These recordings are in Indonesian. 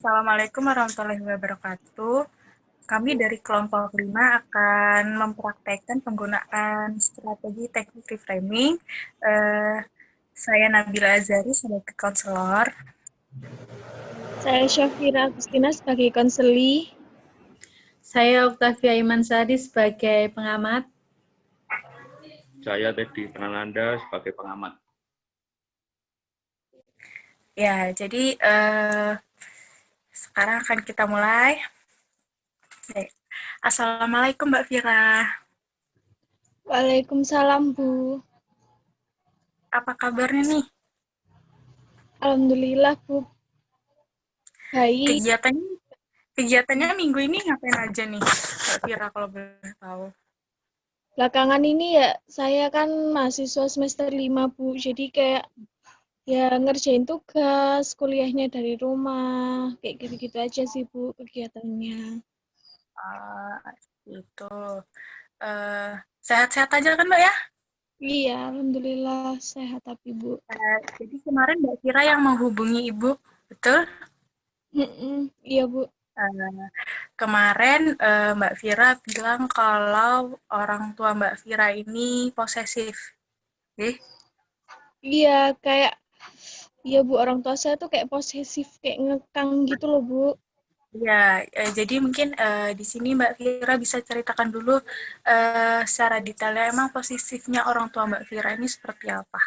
Assalamualaikum warahmatullahi wabarakatuh. Kami dari kelompok 5 akan mempraktekkan penggunaan strategi teknik reframing. Saya Nabila Azari sebagai konselor. Saya Syafira Agustina sebagai konseli. Saya Oktavia Imansari sebagai pengamat. Saya Teddy Prananda sebagai pengamat. Ya, jadi sekarang akan kita mulai. Baik. Assalamualaikum Mbak Vira. Waalaikumsalam, Bu. Apa kabarnya nih? Alhamdulillah, Bu. Baik. Kegiatannya minggu ini ngapain aja nih, Mbak Vira, kalau boleh tahu? Belakangan ini ya, saya kan mahasiswa semester 5, Bu. Jadi kayak ya ngerjain tugas, kuliahnya dari rumah, kayak gitu-gitu aja sih, Bu, kegiatannya. Gitu. Sehat-sehat aja kan, Mbak, ya? Iya, Alhamdulillah sehat tapi, Bu. Jadi kemarin Mbak Vira yang menghubungi Ibu, betul? Iya, Bu. Kemarin Mbak Vira bilang kalau orang tua Mbak Vira ini posesif. Iya, kayak iya, Bu, orang tua saya tuh kayak posesif, kayak ngekang gitu loh, Bu. Ya, jadi mungkin di sini Mbak Vira bisa ceritakan dulu secara detailnya emang posesifnya orang tua Mbak Vira ini seperti apa?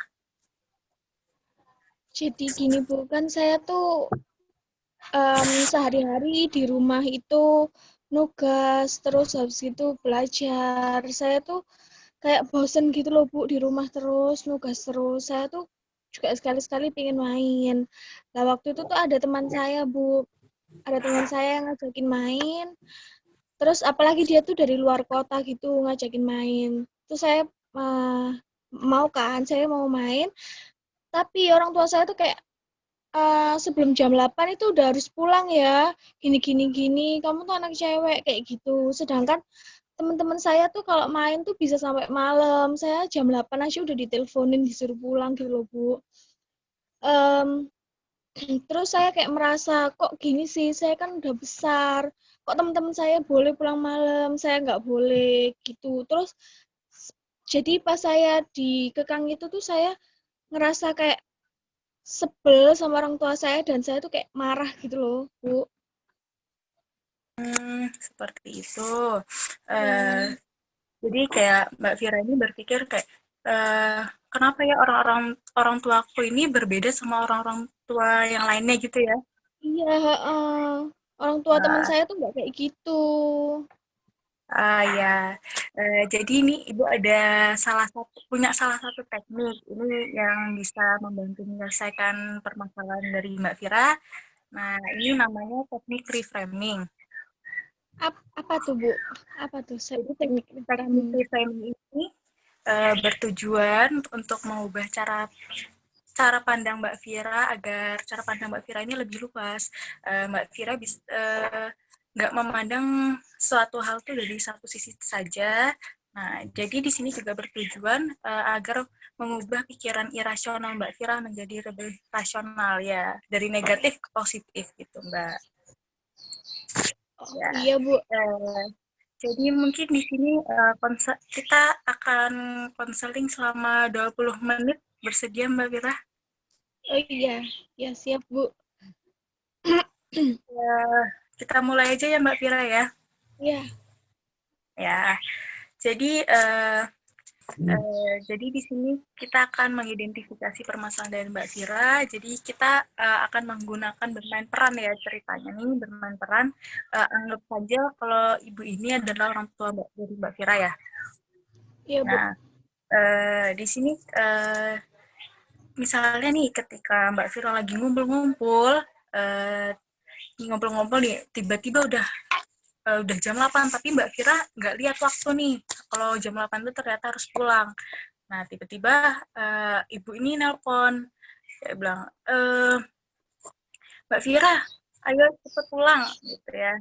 Jadi gini, Bu, kan saya tuh sehari-hari di rumah itu nugas, terus habis itu belajar. Saya tuh kayak bosen gitu loh, Bu, di rumah terus, nugas terus. Saya tuh juga sekali-sekali pengen main. Nah, waktu itu tuh ada teman saya, Bu. Ada teman saya yang ngajakin main. Terus apalagi dia tuh dari luar kota gitu ngajakin main. Terus saya mau kan, saya mau main. Tapi orang tua saya tuh kayak sebelum jam 8 itu udah harus pulang ya, gini, kamu tuh anak cewek, kayak gitu. Sedangkan teman-teman saya tuh kalau main tuh bisa sampai malam, saya jam 8 aja udah diteleponin, disuruh pulang gitu loh, Bu. Terus saya kayak merasa, kok gini sih, saya kan udah besar, kok teman-teman saya boleh pulang malam, saya nggak boleh, gitu. Terus, jadi pas saya dikekang itu tuh saya ngerasa kayak sebel sama orang tua saya dan saya tuh kayak marah gitu loh, Bu. Seperti itu. Jadi kayak Mbak Vira ini berpikir kayak kenapa ya orang tuaku ini berbeda sama orang-orang tua yang lainnya gitu ya? Iya, orang tua teman saya tuh nggak kayak gitu. Ya, jadi ini Ibu ada punya salah satu teknik ini yang bisa membantu menyelesaikan permasalahan dari Mbak Vira. Nah, ini namanya teknik reframing. Apa tuh, Bu? Apa tuh Jadi teknik teknik reframing? reframing ini bertujuan untuk mengubah cara pandang Mbak Vira agar cara pandang Mbak Vira ini lebih luas. Mbak Vira bisa nggak memandang suatu hal tuh dari satu sisi saja. Nah, jadi di sini juga bertujuan agar mengubah pikiran irasional Mbak Vira menjadi lebih rasional ya, dari negatif ke positif gitu, Mbak. Oh, Ya. iya, Bu. Jadi mungkin di sini kita akan konseling selama 20 menit. Bersedia Mbak Vira? Oh iya, ya siap, Bu. Kita mulai aja ya Mbak Vira ya. Iya. Ya, jadi jadi di sini kita akan mengidentifikasi permasalahan dari Mbak Vira. Jadi kita akan menggunakan bermain peran ya ceritanya nih, bermain peran. Anggap saja kalau ibu ini adalah orang tua dari Mbak Vira ya. Iya, Bu. Nah, di sini misalnya nih ketika Mbak Vira lagi ngumpul-ngumpul nih, tiba-tiba udah jam 8, tapi Mbak Vira nggak lihat waktu nih. Kalau jam 8 itu ternyata harus pulang. Nah, tiba-tiba ibu ini nelpon. Dia bilang, Mbak Vira, ayo cepet pulang. Gitu ya.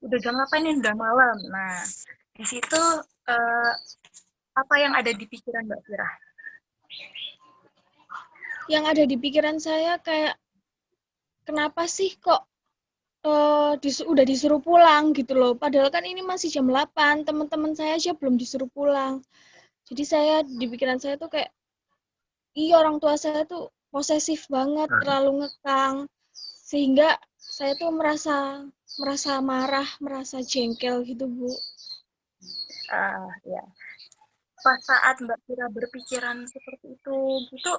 Udah jam 8 nih, udah malam. Nah, di situ apa yang ada di pikiran Mbak Vira? Yang ada di pikiran saya kayak, kenapa sih kok udah disuruh pulang gitu loh. Padahal kan ini masih jam 8, teman-teman saya aja belum disuruh pulang. Jadi saya di pikiran saya tuh kayak, iya orang tua saya tuh posesif banget, terlalu ngekang. Sehingga saya tuh merasa marah, merasa jengkel gitu, Bu. Ya. Pas saat Mbak Vira berpikiran seperti itu, gitu,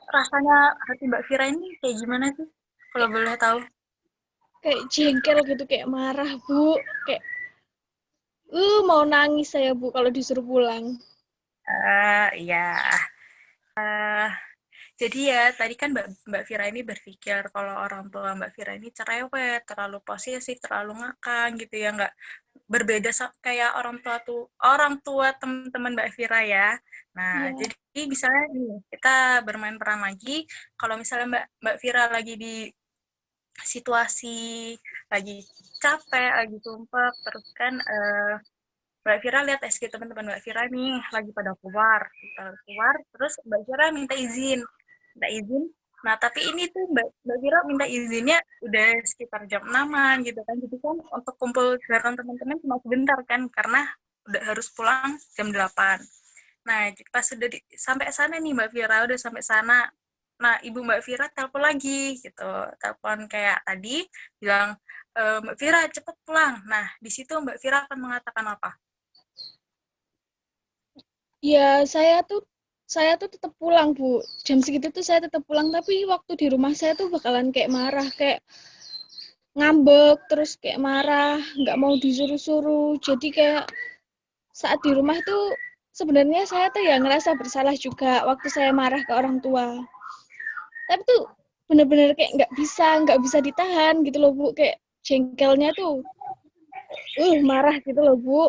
rasanya hati Mbak Vira ini kayak gimana sih? Kalau boleh tahu. Kayak jengkel gitu, kayak marah, Bu. Kayak, mau nangis saya, Bu, kalau disuruh pulang. Iya. Jadi ya, tadi kan Mbak Vira ini berpikir kalau orang tua Mbak Vira ini cerewet, terlalu posesif, terlalu ngekang gitu ya, nggak berbeda kayak orang tua teman-teman Mbak Vira ya. Nah, Iya. jadi misalnya nih, kita bermain peran lagi, kalau misalnya Mbak Vira lagi di situasi lagi capek, lagi sumpah, terus kan Mbak Vira lihat SG teman-teman Mbak Vira nih lagi pada keluar, terus Mbak Vira minta izin. Nah, tapi ini tuh Mbak Vira minta izinnya udah sekitar jam 6-an gitu kan. Jadi kan untuk kumpul bareng teman-teman cuma sebentar kan, karena udah harus pulang jam 8. Nah, pas sudah sampai sana nih Mbak Vira, udah sampai sana. Nah, ibu Mbak Vira telepon lagi gitu. Telepon kayak tadi, bilang, Mbak Vira cepet pulang. Nah, di situ Mbak Vira akan mengatakan apa? Ya, saya tuh tetap pulang, Bu. Jam segitu tuh saya tetap pulang, tapi waktu di rumah saya tuh bakalan kayak marah, kayak ngambek, terus kayak marah, nggak mau disuruh-suruh. Jadi kayak saat di rumah tuh sebenarnya saya tuh ya ngerasa bersalah juga waktu saya marah ke orang tua. Tapi tuh bener-bener kayak nggak bisa ditahan gitu loh, Bu. Kayak jengkelnya tuh, marah gitu loh, Bu.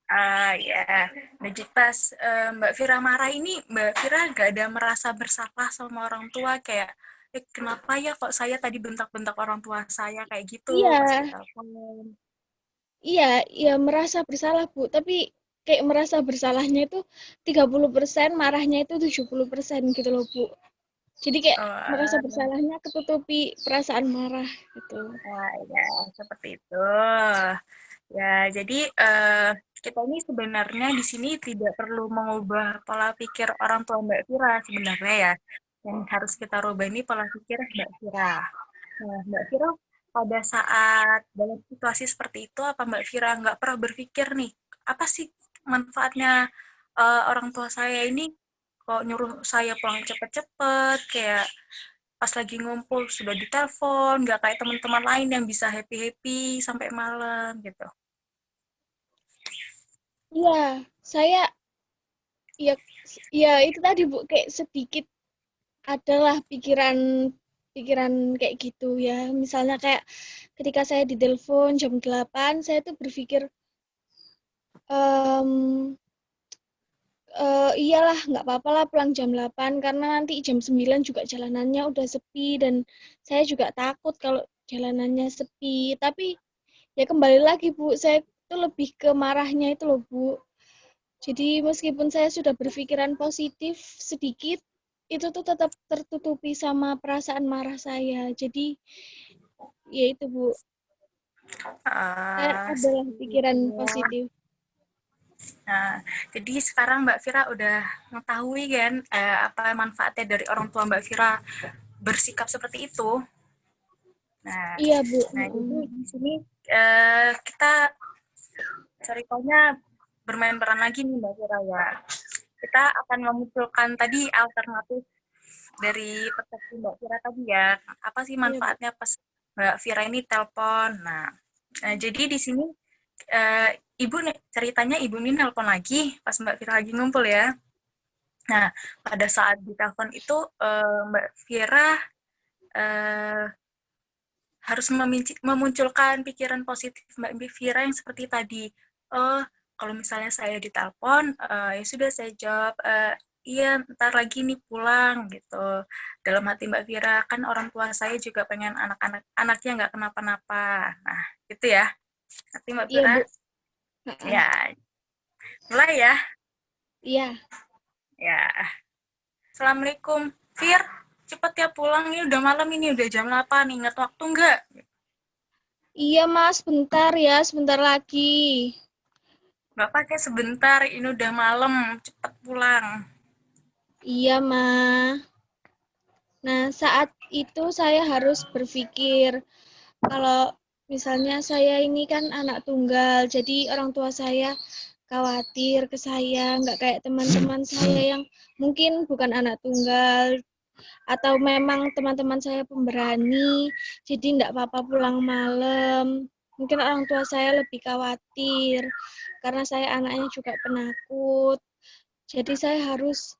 Ya. Nah, jadi pas Mbak Vira marah ini, Mbak Vira gak ada merasa bersalah sama orang tua, kayak, kenapa ya kok saya tadi bentak-bentak orang tua saya kayak gitu pas Iya, ditelepon. iya, iya merasa bersalah, Bu. Tapi kayak merasa bersalahnya itu 30%, marahnya itu 70% gitu loh, Bu. Jadi kayak merasa Oh, bersalahnya ketutupi perasaan marah gitu. ya, seperti itu. Ya, jadi kita ini sebenarnya di sini tidak perlu mengubah pola pikir orang tua Mbak Vira sebenarnya ya. Yang harus kita rubah ini pola pikir Mbak Vira. Nah, Mbak Vira pada saat dalam situasi seperti itu, apa Mbak Vira nggak pernah berpikir nih, apa sih manfaatnya orang tua saya ini kok nyuruh saya pulang cepet-cepet, kayak pas lagi ngumpul sudah ditelepon, nggak kayak teman-teman lain yang bisa happy-happy sampai malam gitu. Iya, saya ya ya itu tadi Bu kayak sedikit adalah pikiran pikiran kayak gitu ya. Misalnya kayak ketika saya ditelepon jam 8, saya tuh berpikir em iyalah nggak apa-apa lah pulang jam 8 karena nanti jam 9 juga jalanannya udah sepi dan saya juga takut kalau jalanannya sepi. Tapi ya kembali lagi Bu, saya tuh lebih ke marahnya itu loh Bu. Jadi meskipun saya sudah berpikiran positif sedikit, itu tuh tetap tertutupi sama perasaan marah saya. Jadi ya itu Bu, saya adalah Seperti itu pikiran ya. positif. Nah, jadi sekarang Mbak Vira udah mengetahui kan apa manfaatnya dari orang tua Mbak Vira bersikap seperti itu. Nah, Iya Bu. nah Heeh. jadi di sini kita ceritanya bermain peran lagi nih Mbak Vira ya. Kita akan memunculkan tadi alternatif dari persepsi Mbak Vira tadi ya. Apa sih Iya Bu. manfaatnya pas Mbak Vira ini telepon? Nah, jadi di sini eh, ceritanya ibu ini nelpon lagi pas Mbak Vira lagi ngumpul ya. Nah, pada saat di telepon itu Mbak Vira eh, harus memunculkan pikiran positif Mbak Vira yang seperti tadi. Oh, kalau misalnya saya ditelepon, ya sudah saya jawab, iya ntar lagi nih pulang gitu. Dalam hati Mbak Vira, kan orang tua saya juga pengen anaknya nggak kenapa-napa. Nah, gitu ya. Nanti Mbak Iya Vira, Bu. Heeh. ya mulai ya. Iya. Ya, Assalamualaikum. Fir, cepet ya pulang, ini udah malam ini, udah jam 8, ingat waktu nggak? Iya, Mas, bentar ya, sebentar lagi. Nggak pakai sebentar, ini udah malam, cepet pulang. Iya, Ma. Nah, saat itu saya harus berpikir, kalau misalnya saya ini kan anak tunggal, jadi orang tua saya khawatir ke saya, nggak kayak teman-teman saya yang mungkin bukan anak tunggal, atau memang teman-teman saya pemberani, jadi nggak apa-apa pulang malam. Mungkin orang tua saya lebih khawatir, karena saya anaknya juga penakut. Jadi saya harus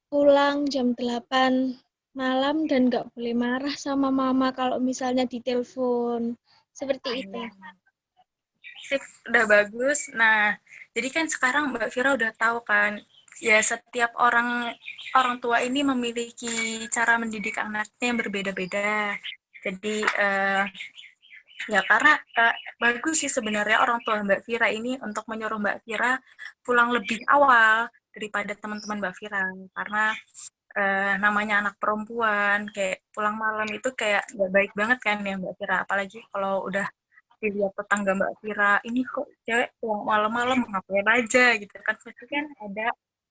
pulang jam 8 malam dan nggak boleh marah sama mama kalau misalnya ditelepon. Seperti itu. Sip, udah bagus. Nah, jadi kan sekarang Mbak Vira udah tahu kan, ya setiap orang tua ini memiliki cara mendidik anaknya yang berbeda-beda. Jadi ya karena bagus sih sebenarnya orang tua Mbak Vira ini untuk menyuruh Mbak Vira pulang lebih awal daripada teman-teman Mbak Vira, karena namanya anak perempuan kayak pulang malam itu kayak nggak baik banget kan ya Mbak Vira, apalagi kalau udah dilihat tetangga Mbak Vira, ini kok cewek pulang malam-malam ngapain aja gitu kan, pasti kan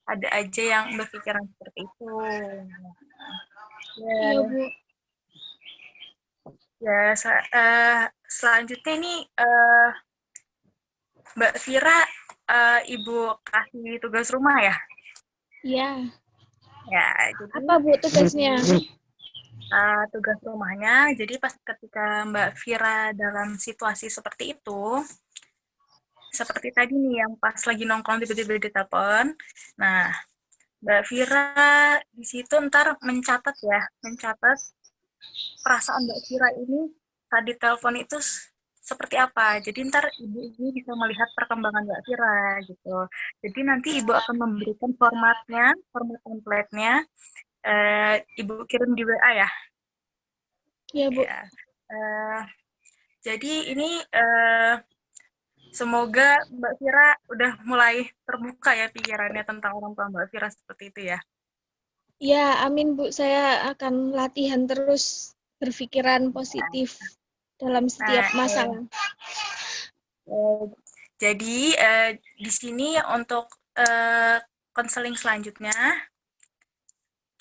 ada aja yang berpikiran seperti itu. Iya, Ya, Bu. ya selanjutnya nih Mbak Vira, Ibu kasih tugas rumah ya? Iya. Ya, jadi Apa, Bu, tugasnya? tugas rumahnya, jadi pas ketika Mbak Vira dalam situasi seperti itu, seperti tadi nih yang pas lagi nongkrong tiba-tiba ditelepon, nah Mbak Vira di situ ntar mencatat perasaan Mbak Vira ini tadi telepon itu seperti apa. Jadi ntar ibu ini bisa melihat perkembangan Mbak Vira gitu. Jadi nanti ibu akan memberikan format template-nya, ibu kirim di WA ya. Iya, Bu. Ya. Eh, jadi ini semoga Mbak Vira udah mulai terbuka ya pikirannya tentang orang tua Mbak Vira seperti itu ya. Ya, amin, Bu. Saya akan latihan terus berpikiran positif dalam setiap Nah, masalah. eh, jadi di sini untuk konseling selanjutnya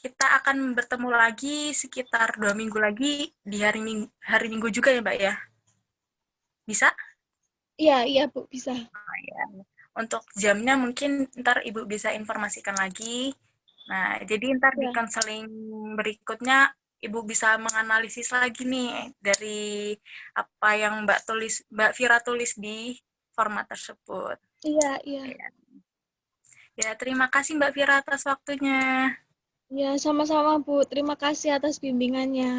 kita akan bertemu lagi sekitar 2 minggu lagi di hari Minggu juga ya Mbak ya. Bisa? Iya, iya, Bu, bisa. Oh, ya. Untuk jamnya mungkin ntar Ibu bisa informasikan lagi. Nah, jadi ntar di Ya. konseling berikutnya Ibu bisa menganalisis lagi nih dari apa yang Mbak Vira tulis di format tersebut. Iya, iya. Ya, ya terima kasih Mbak Vira atas waktunya. Ya, sama-sama, Bu. Terima kasih atas bimbingannya.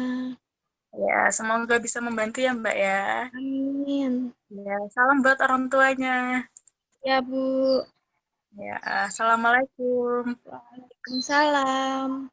Ya, semoga bisa membantu ya Mbak ya. Amin. Ya, salam buat orang tuanya. Ya, Bu. Ya, assalamualaikum. Waalaikumsalam.